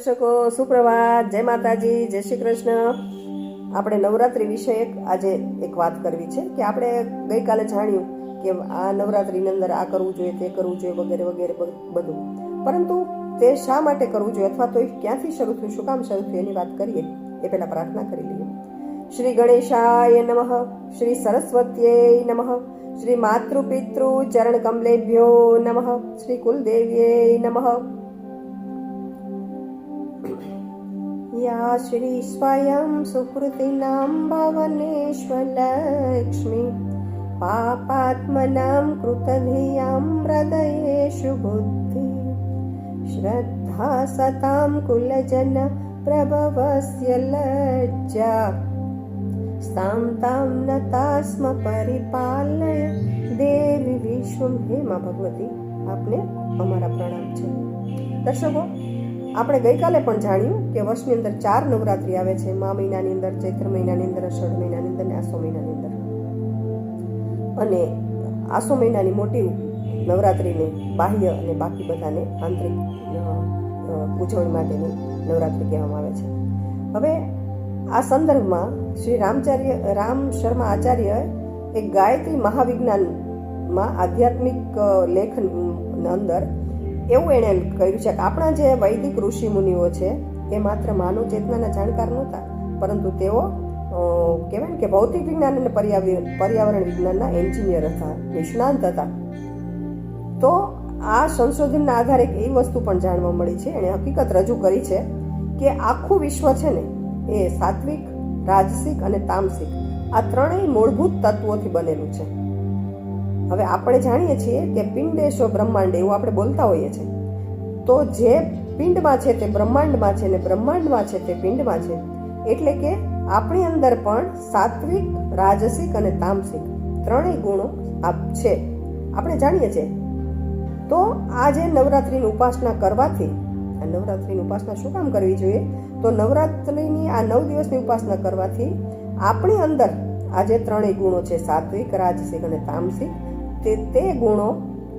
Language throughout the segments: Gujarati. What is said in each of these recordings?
દર્શકો, સુપ્રભાત, જય માતાજી, જય શ્રી કૃષ્ણ. આપણે નવરાત્રી વિશે આજે એક વાત કરવી છે કે આપણે ગઈકાલે જાણ્યું કે આ નવરાત્રીની અંદર આ કરવું જોઈએ, તે કરવું જોઈએ, વગેરે વગેરે બધું. પરંતુ તે શા માટે કરવું જોઈએ અથવા તો એ ક્યાંથી શરૂ થયું, શું કામ શરૂ થયું એની વાત કરીએ એ પહેલા પ્રાર્થના કરી લઈએ. શ્રી ગણેશાય નમઃ, શ્રી સરસ્વત્યે નમઃ, શ્રી માતૃપિતૃ ચરણ કમલેભ્યો નમઃ, શ્રી કુલદેવ્યે નમઃ. या श्री स्वयं सुकृतिनां भवनेष्वलक्ष्मी पापात्मनां कृतधियां हृदयेषु बुद्धि श्रद्धा सतां कुलजन प्रभवस्य लज्जा सां तां नतास्म परिपालय देवी विश्वं. हे માં ભગવતી, આપને અમારા પ્રણામ છે. દર્શકો, આપણે ગઈકાલે પણ જાણ્યું કે વર્ષની અંદર 4 નવરાત્રી આવે છે. મા મહિનાની અંદર, ચૈત્ર મહિનાની અંદર, અષાઢ મહિનાની અંદર અને આસો મહિનાની અંદર. અને આસો મહિનાની મોટી નવરાત્રીને બાહ્ય અને બાકી બધાને આંતરિક ઉજવણી માટેની નવરાત્રી કહેવામાં આવે છે. હવે આ સંદર્ભમાં શ્રી રામ શર્મા આચાર્ય એક ગાયત્રી મહાવિજ્ઞાનમાં આધ્યાત્મિક લેખન અંદર એવું એણે કહ્યું છે કે આપણા જે વૈદિક ઋષિ મુનિઓ છે એ માત્ર માનવ ચેતનાના જાણકાર નહોતા, પરંતુ તેઓ કહેવાય ને કે ભૌતિક વિજ્ઞાન અને પર્યાવરણ વિજ્ઞાનના એન્જિનિયર હતા, નિષ્ણાંત હતા. તો આ સંશોધનના આધારે એક એવી વસ્તુ પણ જાણવા મળી છે, એણે હકીકત રજૂ કરી છે કે આખું વિશ્વ છે ને એ સાત્વિક, રાજસિક અને તામસિક આ ત્રણેય મૂળભૂત તત્વોથી બનેલું છે. હવે આપણે જાણીએ છીએ કે પિંડેશો બ્રહ્માંડ એવું આપણે બોલતા હોઈએ છીએ. તો જે પિંડમાં છે તે બ્રહ્માંડમાં છે, ને બ્રહ્માંડમાં છે તે પિંડમાં છે. એટલે કે આપણી અંદર પણ સાત્વિક, રાજસિક અને તામસિક ત્રણેય ગુણો છે, આપણે જાણીએ છીએ. તો આ જે નવરાત્રીની ઉપાસના કરવાથી, આ નવરાત્રીની ઉપાસના શું કામ કરવી જોઈએ, તો નવરાત્રીની આ 9 દિવસની ઉપાસના કરવાથી આપણી અંદર આ જે ત્રણેય ગુણો છે, સાત્વિક, રાજસિક અને તામસિક, તે ગુણો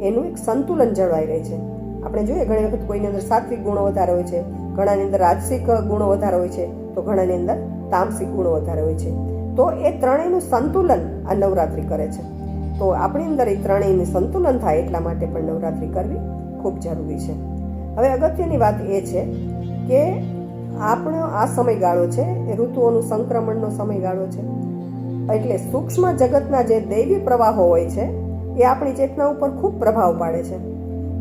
એનું એક સંતુલન જળવાઈ રહે છે. આપણે જોઈએ ઘણી વખત કોઈની અંદર સાત્વિક ગુણો વધારે હોય છે, ઘણાની અંદર રાજસિક ગુણો વધારે હોય છે, તો ઘણાની અંદર તામસિક ગુણો વધારે હોય છે. તો એ ત્રણેયનું સંતુલન આ નવરાત્રી કરે છે. તો આપણી અંદર એ ત્રણેયનું સંતુલન થાય એટલા માટે પણ નવરાત્રી કરવી ખૂબ જરૂરી છે. હવે અગત્યની વાત એ છે કે આપણો આ સમયગાળો છે એ ઋતુઓનું સંક્રમણનો સમયગાળો છે. એટલે સૂક્ષ્મ જગતના જે દૈવી પ્રવાહો હોય છે એ આપણી ચેતના ઉપર ખૂબ પ્રભાવ પાડે છે.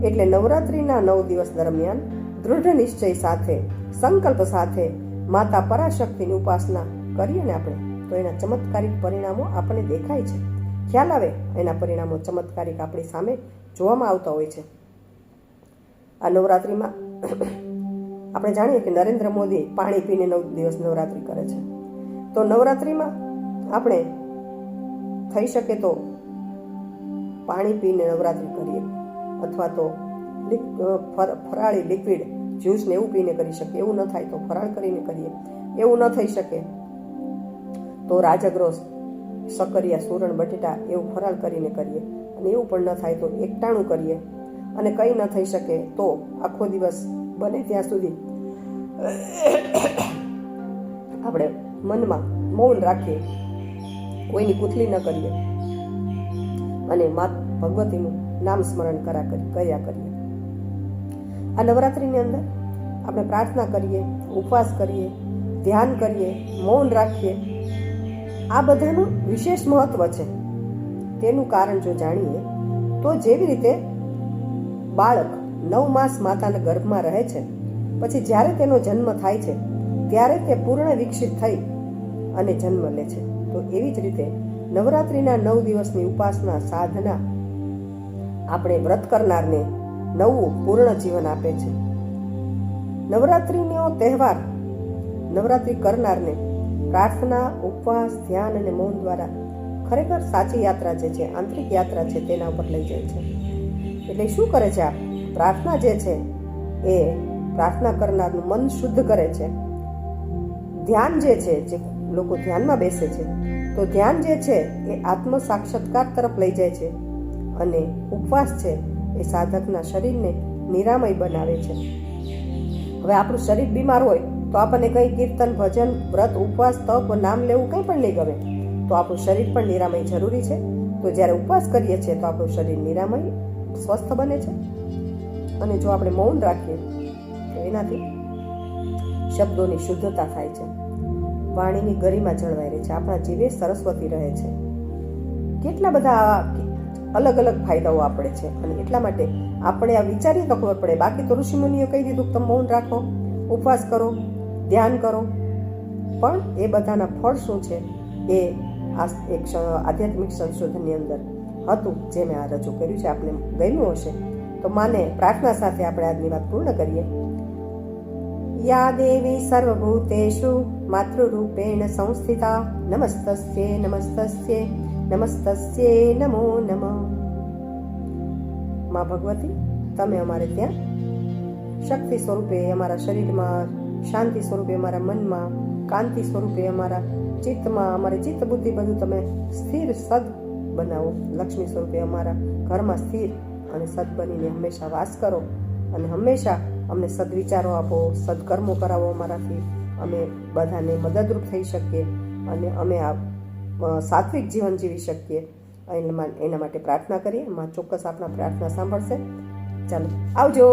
એટલે નવરાત્રીના 9 દિવસ દરમિયાન દૃઢ નિશ્ચય સાથે, સંકલ્પ સાથે માતા પરાશક્તિની ઉપાસના કરીએ ને આપણે, તો એના ચમત્કારિક પરિણામો આપણને દેખાય છે. ખ્યાલ આવે એના પરિણામો ચમત્કારિક આપણી સામે જોવામાં આવતા હોય છે. આ નવરાત્રીમાં આપણે જાણીએ કે નરેન્દ્ર મોદી પાણી પીને 9 દિવસ નવરાત્રી કરે છે. તો નવરાત્રીમાં આપણે થઈ શકે તો પાણી પીને નવરાત્રી કરીએ, અથવા તો ફરાળી લિક્વિડ જ્યુસ ને એવું પીને કરી શકીએ. એવું ન થાય તો ફરાળ કરીને કરીએ. એવું ન થઈ શકે તો રાજગરો, સકરિયા, સુરણ, બટેટા એવું ફરાળ કરીને કરીએ. અને એવું પણ ન થાય તો એકટાણું કરીએ. અને કંઈ ન થઈ શકે તો આખો દિવસ બને ત્યાં સુધી આપણે મનમાં મૌન રાખીએ, કોઈની કુથલી ન કરીએ અને માત ભગવતીનું નામ સ્મરણ કર્યા કરીએ. આ નવરાત્રીની અંદર આપણે પ્રાર્થના કરીએ, ઉપવાસ કરીએ, ધ્યાન કરીએ, મૌન રાખીએ. આ બધાનું વિશેષ મહત્વ છે. તેનું કારણ જો જાણીએ તો જેવી રીતે બાળક 9 માસ માતાના ગર્ભમાં રહે છે, પછી જ્યારે તેનો જન્મ થાય છે ત્યારે તે પૂર્ણ વિકસિત થઈ અને જન્મ લે છે, તો એવી જ રીતે નવરાત્રીના 9 દિવસની ઉપાસના, સાધના આપણે વ્રત કરનારને નવું પૂર્ણ જીવન આપે છે. નવરાત્રીનો તહેવાર નવરાત્રી કરનારને પ્રાર્થના, ઉપવાસ, ધ્યાન અને મૌન દ્વારા ખરેખર સાચી યાત્રા જે છે, આંતરિક યાત્રા છે, તેના ઉપર લઈ જાય છે. એટલે શું કરે છે? આ પ્રાર્થના જે છે એ પ્રાર્થના કરનારનું મન શુદ્ધ કરે છે. ધ્યાન જે છે, જે લોકો ધ્યાનમાં બેસે છે, તો ધ્યાન જે છે એ આત્મ સાક્ષાત્કાર તરફ લઈ જાય છે. અને ઉપવાસ છે એ સાધકના શરીરને નિરામય બનાવે છે. હવે આપણું શરીર બીમાર હોય તો આપણને કંઈ કીર્તન ભજન વ્રત ઉપવાસ તપ નામ લેવું કંઈ પણ નહીં ગમે, તો આપણું શરીર પણ નિરામય જરૂરી છે. તો જ્યારે ઉપવાસ કરીએ છીએ તો આપણું શરીર નિરામય સ્વસ્થ બને છે. અને જો આપણે મૌન રાખીએ તો એનાથી શબ્દોની શુદ્ધતા થાય છે, વાણીની ગરિમા જળવાઈ રહે છે, આપણા જીવે સરસ્વતી રહે છે. કેટલા બધા અલગ અલગ ફાયદાઓ આપણે છે. અને એટલા માટે આપણે આ વિચારીએ તો ખબર પડે. બાકી તો ઋષિમુનિઓ કહી દીધું કે તમે મૌન રાખો, ઉપવાસ કરો, ધ્યાન કરો, પણ એ બધાના ફળ શું છે એ આ એક આધ્યાત્મિક સંશોધનની અંદર હતું, જે મેં આ રજૂ કર્યું છે. આપને ગમ્યું હશે તો માને પ્રાર્થના સાથે આપણે આજની વાત પૂર્ણ કરીએ. યા દેવી સર્વભૂતેષુ માતૃરૂપેણ સંસ્થિતા નમસ્તસ્યે નમસ્તસ્યે નમસ્તસ્યે નમો નમઃ. મા ભગવતી, તમે અમારે ત્યાં શક્તિ સ્વરૂપે અમારા શરીરમાં, શાંતિ સ્વરૂપે અમારા મનમાં, કાંતિ સ્વરૂપે અમારા ચિત્તમાં, અમારી ચિત્ત બુદ્ધિ બધું તમે સ્થિર સદ બનાવો. લક્ષ્મી સ્વરૂપે અમારા ઘરમાં સ્થિર અને સદ બનીને હંમેશા વાસ કરો. અને હંમેશા અમને સદવિચારો આપો, સદકર્મો કરાવો અમારાથી, અમે બધાને મદદરૂપ થઈ શકીએ અને અમે આ સાત્વિક જીવન જીવી શકીએ. એના માટે પ્રાર્થના કરીએ. માં ચોક્કસ આપણા પ્રાર્થના સાંભળશે. ચાલો, આવજો.